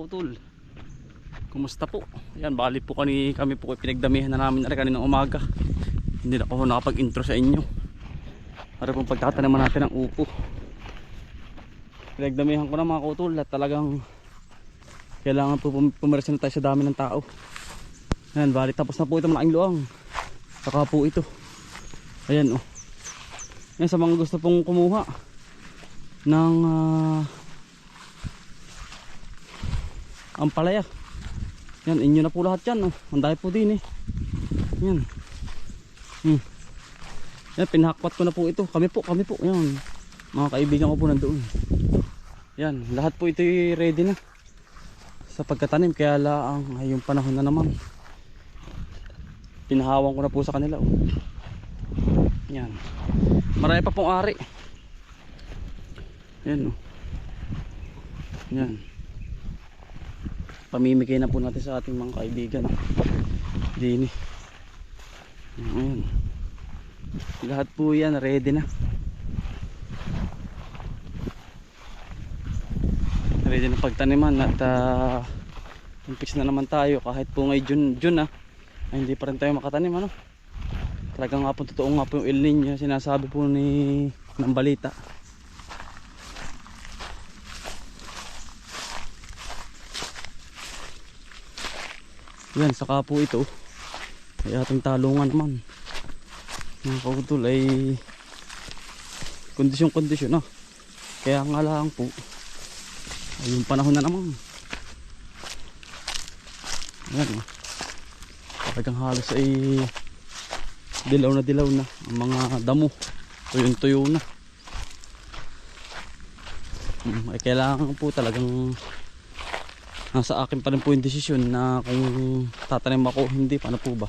kautol. Kumusta po? Yan, bali po kami po pinagdamihan na namin na kaninang umaga. Hindi na ako nakapag-intro sa inyo. Para pong pagtatanaman natin ng upo. Pinagdamihan ko na mga kautol at talagang kailangan po pumirsa na tayo sa dami ng tao. Yan, bali tapos na po ito malaking luang. Saka po ito. Ayan oh. Yan, sa mga gusto pong kumuha ng ampalaya. Yan, inyo na po lahat yan oh. Ang dami po din eh. Yan. Yan, pinahakwat ko na po ito. Kami po. Yan. Mga kaibigan ko po nandoon. Yan, lahat po ito ready na sa pagkatanim. Kaya laang yung panahon na naman. Pinahawan ko na po sa kanila oh. Yan. Marami pa pong ari. Yan oh. Yan. Pamimigay na po natin sa ating mga kaibigan. Dini. Ayan. Lahat po yan ready na. Ready na pagtaniman at umpis na naman tayo kahit po ngayon June ay hindi pa rin tayo makatanim ano. Talagang nga po totoo nga po yung El Niño sinasabi po ng balita. Yan, saka po ito ay ating talungan naman mga kautol ay kondisyon kaya nga lang po ay yung panahon na naman. Yan talagang halos ay dilaw na ang mga damo, tuyo na ay kailangan po talagang nasa akin pa rin po yung desisyon na kung tatanim ako hindi, paano po ba.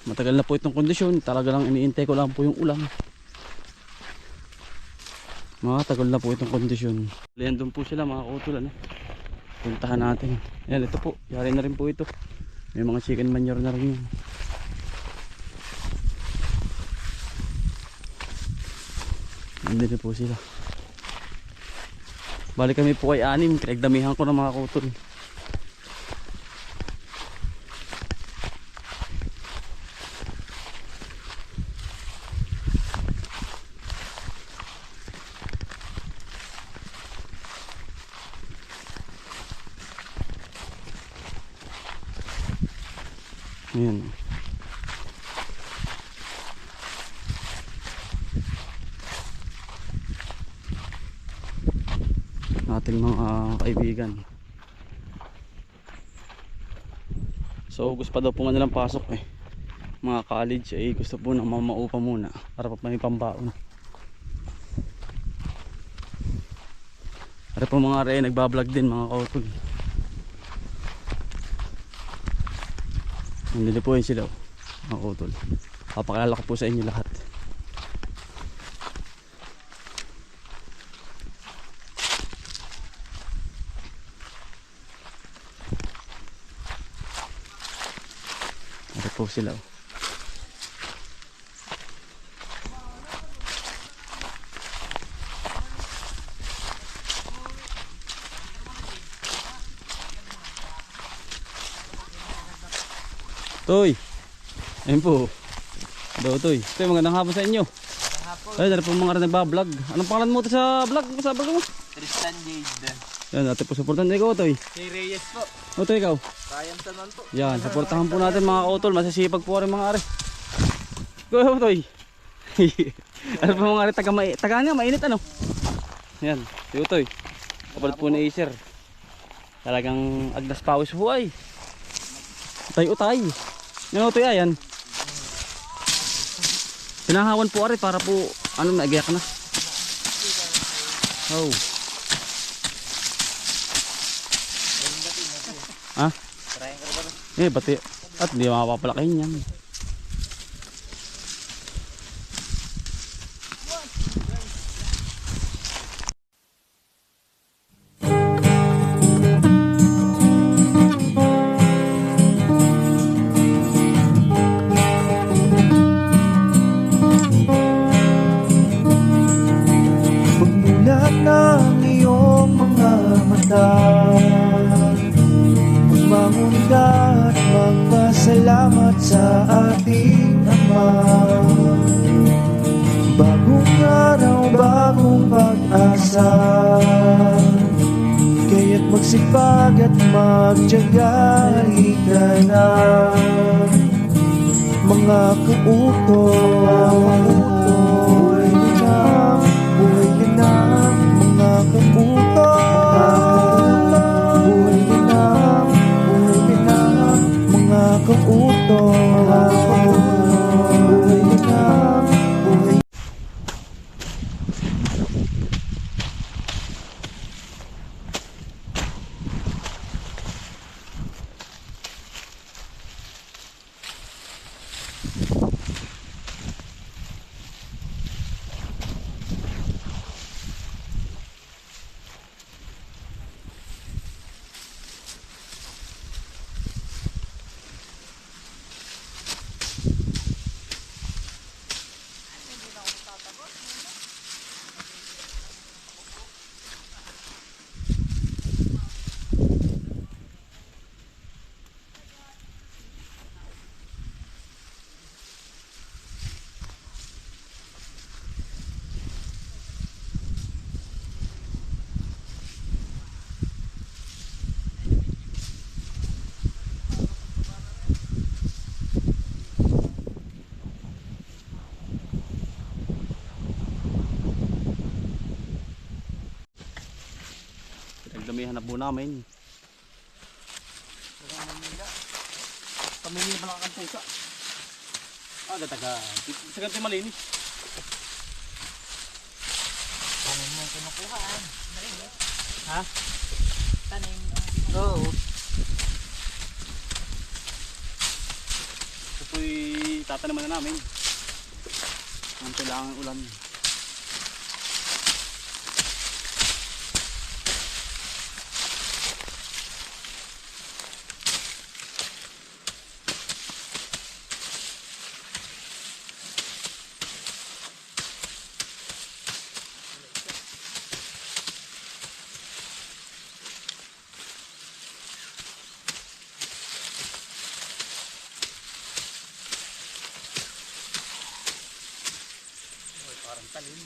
Matagal na po itong kondisyon, talaga lang iniintay ko lang po yung ulan. Matagal na po itong kondisyon. Ayan, doon po sila mga kautulan puntahan natin. Ayan, ito po, yari na rin po ito. May mga chicken manure na rin yun. Nandito po sila. Balik kami po ay 6, pinagdamihan ko ng mga kautol. Ayan. Ating mga kaibigan. So gusto pa daw po nga nilang pasok eh. Mga college ay gusto po nang mamaupa muna para pa may pambaon. Para po mga re nagbablog din mga kautol. Nandito po yun sila mga kautol. Papakilala ko po sa inyo lahat. Po sila Toy, ayun po daw Toy. Toy, magandang hapon sa inyo. Ay, dali po mga rin nagbablog. Anong pangalan mo sa vlog? Sa vlog mo? Tristan Jade. Yan, natin po supportan. Ikaw Toy. Si Reyes po. O Toy, ikaw. Ryan Tanon po. Yan, supportahan po natin mga kautol. Masisipag po rin mga ari. Go Toy. Ano po mga ari, taga nga, mainit ano. Yan, si Toy. Kapalit po ni Acer. Talagang agdas pawis po ay. Utay. Yan Toy, ayan. Pinahawan po ari para po ano, naigiyak na. Oh. Ha? Bati. At hindi mapapalakin yan. Pagmulat ng iyong mga mata na. Kaya't magsipag at magtiyaga, halika na. Mga kautoy, buhay na, buhay na. Mga kautoy, buhay na, buhay na. Mga kautoy, buhay na, buhay. Pinagdamihan na po namin. Pamili pa lang ang pusa. Taga. Sa ganito malinis. Tanim mo kinukuhaan. Ha? Tanim mo. Oo. Ito po'y tatanaman na namin. Ang kailangan ulan. Parang talim.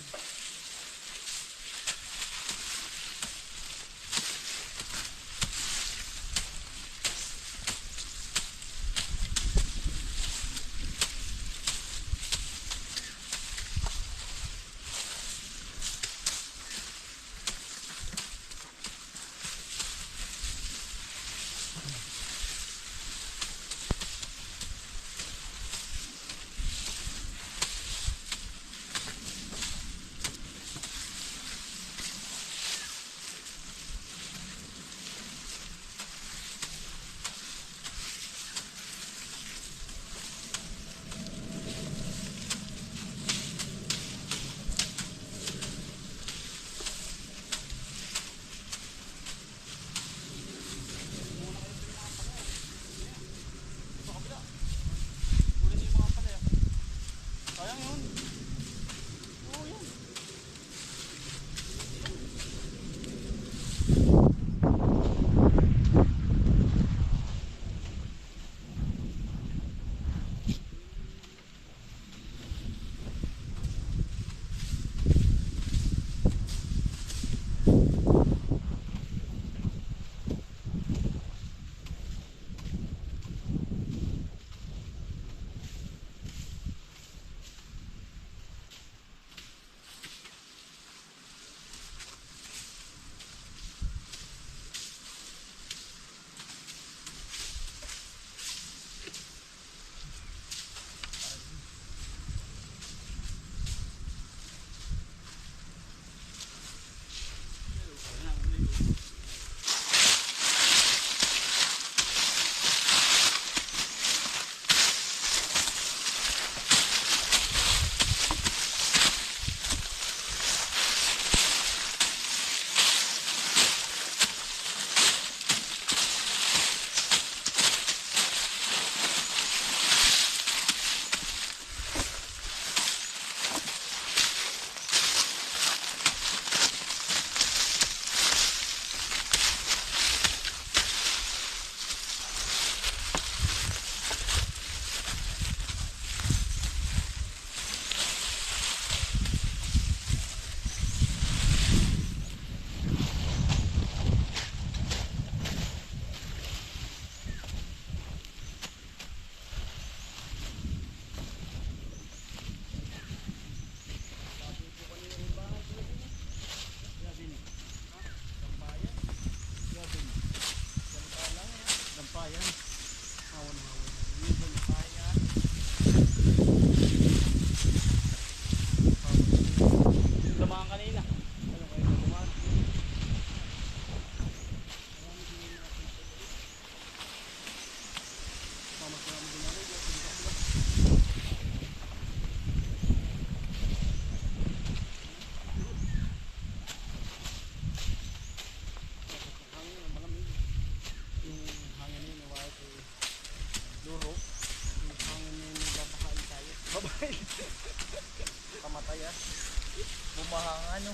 Bumahang ano.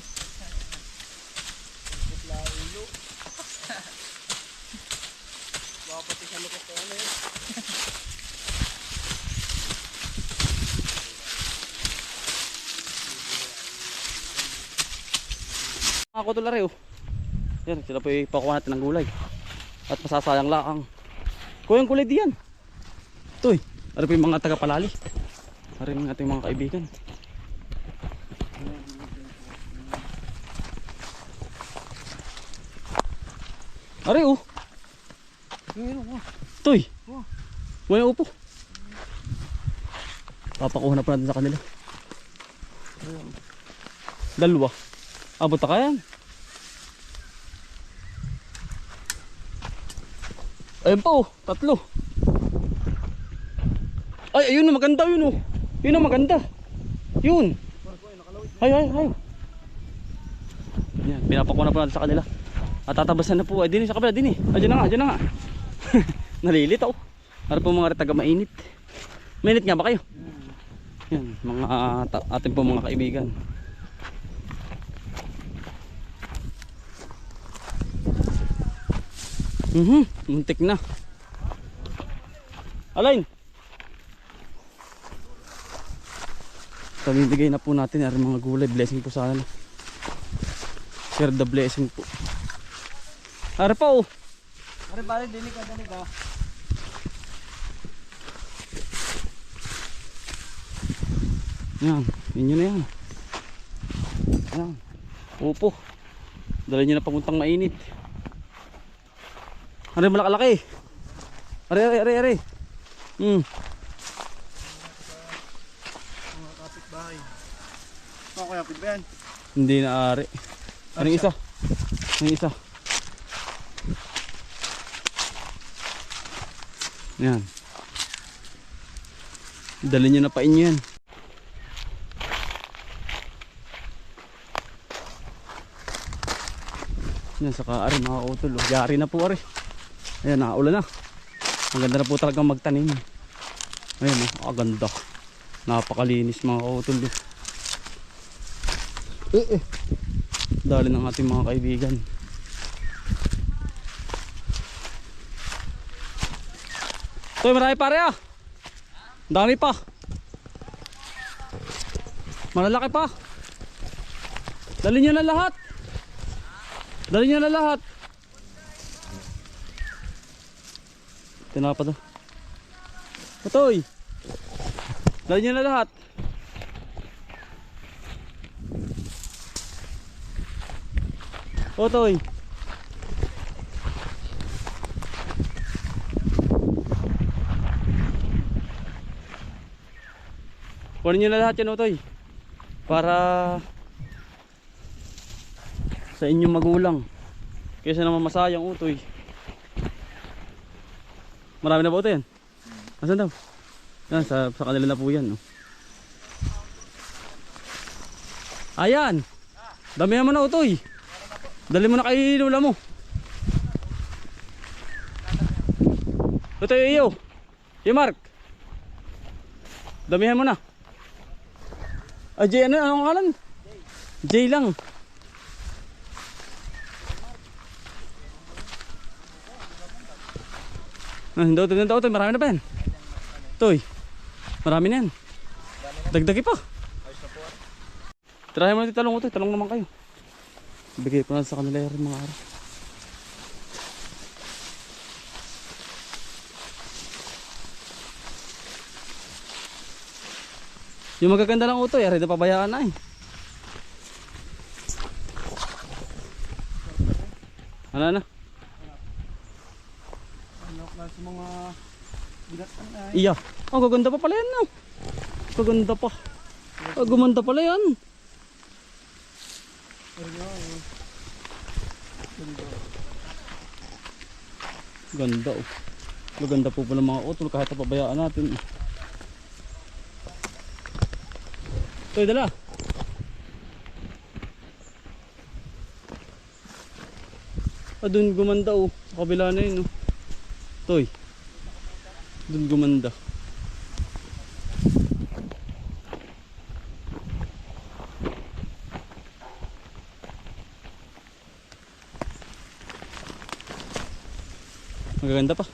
Putla ulo. Baka pati sa lukot ko ano yun. Mga kutulari oh. Yan, sila po ipakuha natin ng gulay. At masasayang laang. Kuya, yung gulay diyan. Ito eh. Ano po yung mga taga-palali. Ano yung ating mga kaibigan. Ari oh. Ito eh. Wala upo. Papakuha na po natin sa kanila. Dalawa. Abot na kaya yan. Ayun pa oh, tatlo. Ay, ayun na maganda yun oh. Yun na maganda. Yun. Ay. Yan, pinapakuha na po natin sa kanila. At tatabasan na po. Ay, din sa kabila, din eh. Ay, dyan na nga. Nalilit ako. Para po mga taga mainit. Mainit nga ba kayo? Yan, mga atin po mga kaibigan. Muntik na. Alain. Pamibigay na po natin ang mga gulay. Blessing po sana. Share the blessing po. Ara pa oh. Are bale, dinig ka. Yan, inyo na yan. Yan. Upo. Dala nyo na papuntang mainit. Ano yung malakalaki? Are. Mga kapitbahay. Mga kapit ba yan? Hindi na ari. Anong isa? Anong isa? Yan. Dali nyo na pa inyo yan. Yan saka ari mga utol. Yari na po ari. Ayan, nakaulan na. Ang ganda na po talagang magtanim. Ayan, ang ganda. Napakalinis mga utol. Dali ng ating mga kaibigan. Toy, marami pare ah. Dami pa. Malalaki pa. Dali nyo na lahat. Dali nyo na lahat. Tinapa to. Toy. Dali nyo na lahat. Toy. Kunin nyo na lahat yan, Otoy. Para sa inyong magulang. Kaysa naman masayang, Otoy. Marami na ba ito yan? Asan daw? Yan, sa kanila na po yan. Oh. Ayan! Damihan mo na, Otoy. Dali mo na kay lula mo. Otoy, iyo. Iyo, Mark. Damihan mo na. Ah, Jay, anong kalan? Jay lang. Hindi daw, marami na pa yan. Toy, marami na yan. Dagdagi pa. Tirahin mo natin talong, Toy. Talong naman kayo. Bigay ko na sa kanila yung mga araw. Yung magaganda lang Utoy, ari na pabayaan na eh. Ano na? Ano klase mga binatan na eh. Iya. Oh, gaganda pa pala yan no. Gaganda pa. Oh, gumanda pala yan. Ganda oh. Maganda po pala mga utol kahit pabayaan natin. Toy, dala. Ah, dun gumanda oh. Sa kabila na yun oh. Toy. Dun gumanda. Magaganda pa.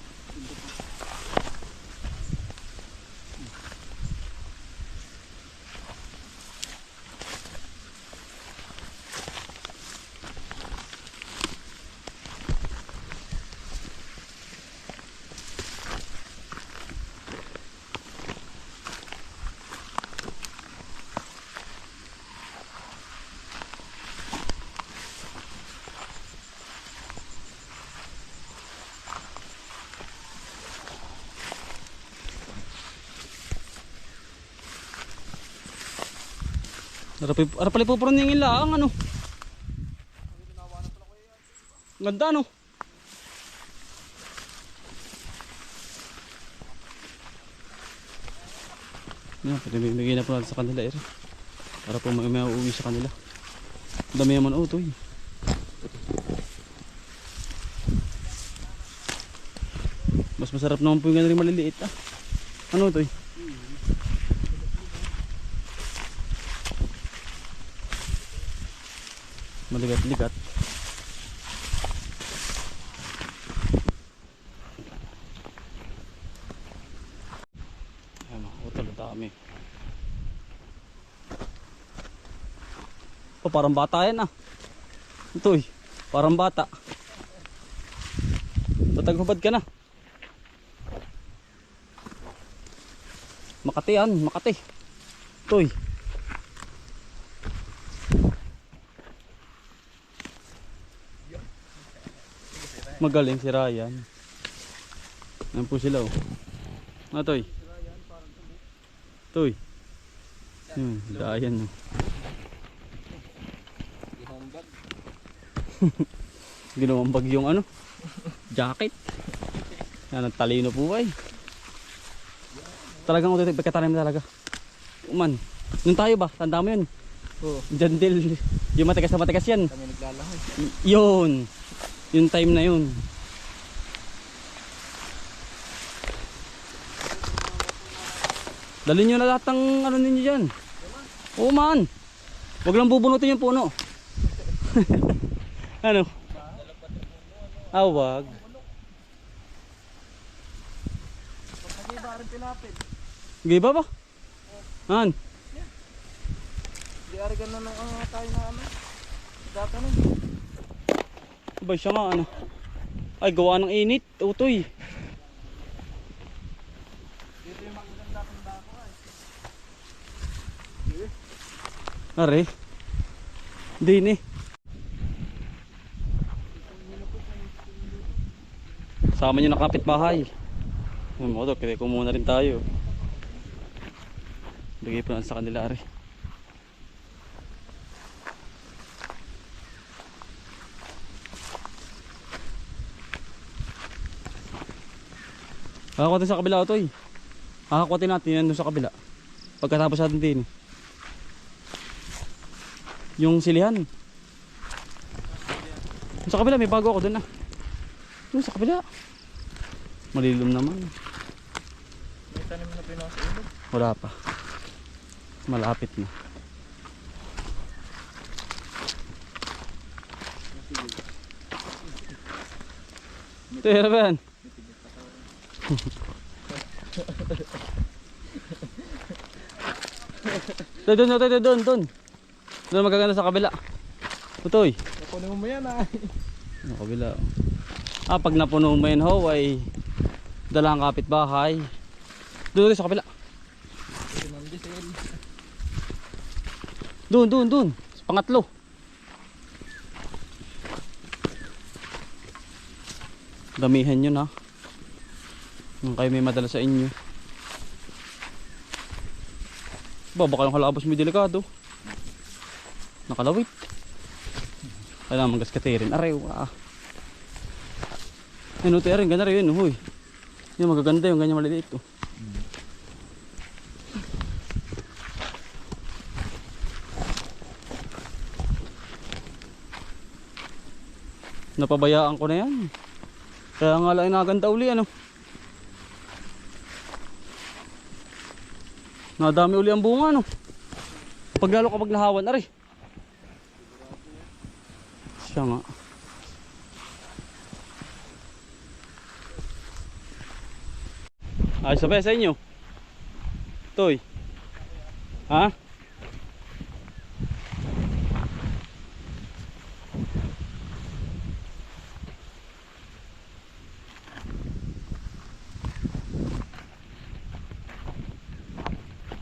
Ara pala po yung lang ano. Ganda no. Yan, pinibigay na po natin sa kanila para po may uuwi sa kanila. Dami naman utoy. Mas masarap naman po yung ganun maliliit Ano utoy? Maligat-ligat. Ayan o, utol dami. Oh, parang bata yan Ito parang bata. Bataghubad ka na. Makati yan, Makati. Ito magaling si Ryan. Ayan po sila Toy. Toy. Dayan Ginawang bag yung jacket. Yan, talino po Talagang ito pagkatanim talaga. Uman. Nung tayo ba? Tanda mo yun? Oo. Jandil. Yung matigas na matigas yan. Kami naglalahoy. Yun. Yung time na yun. Dalhin nyo na lahat ng ninyo dyan. Oo man. Huwag lang bubunutin yung puno. Ano? Wag. Pag-iba rin pilapit. Giba ba? Han? Di arigan na nung tayo na data nun. Ba siya nga Ay gawa ng init, utoy. Dito yung magaganda kong dako Are. Din Sama nyo na kapitbahay. Yung motor, kaya kumuna rin tayo. Bigay po sa kanila are. Kakakutin sa kabila ito Kakakutin natin yan doon sa kabila. Pagkatapos natin din yung silihan. Sa kabila may bago ako doon Doon sa kabila. Malilom naman. May tanim na pinaw sa ilog. Wala pa. Malapit na. Ito yan ba yan? Doon magaganda sa kabila. Tutoy. Napuno mo yan Sa kabila. Pag napuno mo yan ay dala ang kapitbahay. Doon sa kabila. Doon. Sa pangatlo. Damihan nyo Kung kayo may madala sa inyo. Baka yung halabos may delikado. Nakalawit. Kailangan magaskatirin. Arew. Yan ito rin. Ganda rin yun. Yan magaganda yung ganyan maliliit. Napabayaan ko na yan. Kaya nga lang inaganda uli Nadami uli ang bunga Paglalo kapag lahawan siya nga. Ayos na ba sa inyo? Toy. Ha?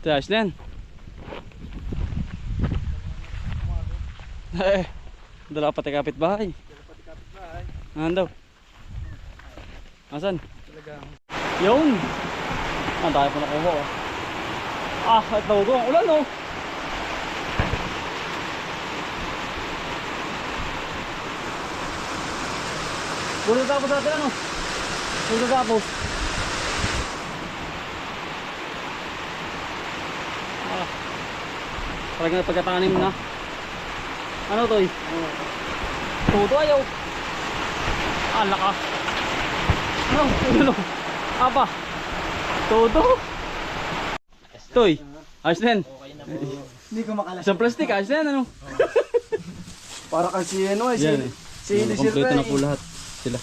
Ito, ayos na yan. Dala pati kapitbahay. Pati kapitbahay. Ano daw? Asan? Talagang. Yun! Ang tayo po nakuha oh. At tawag ko ang ulan oh. Puro tapos natin ano? Puro tapos. Talagang pagkatanim na. Ano to eh? Tuto ayaw. Lakas. Ano? Ano? Apa? Todo? Toy, ayos na yan. Hindi ko makalas. Isang plastic, ayos na yan ano? Para kasi ano eh. Yan eh. Si Kompleto na po lahat sila.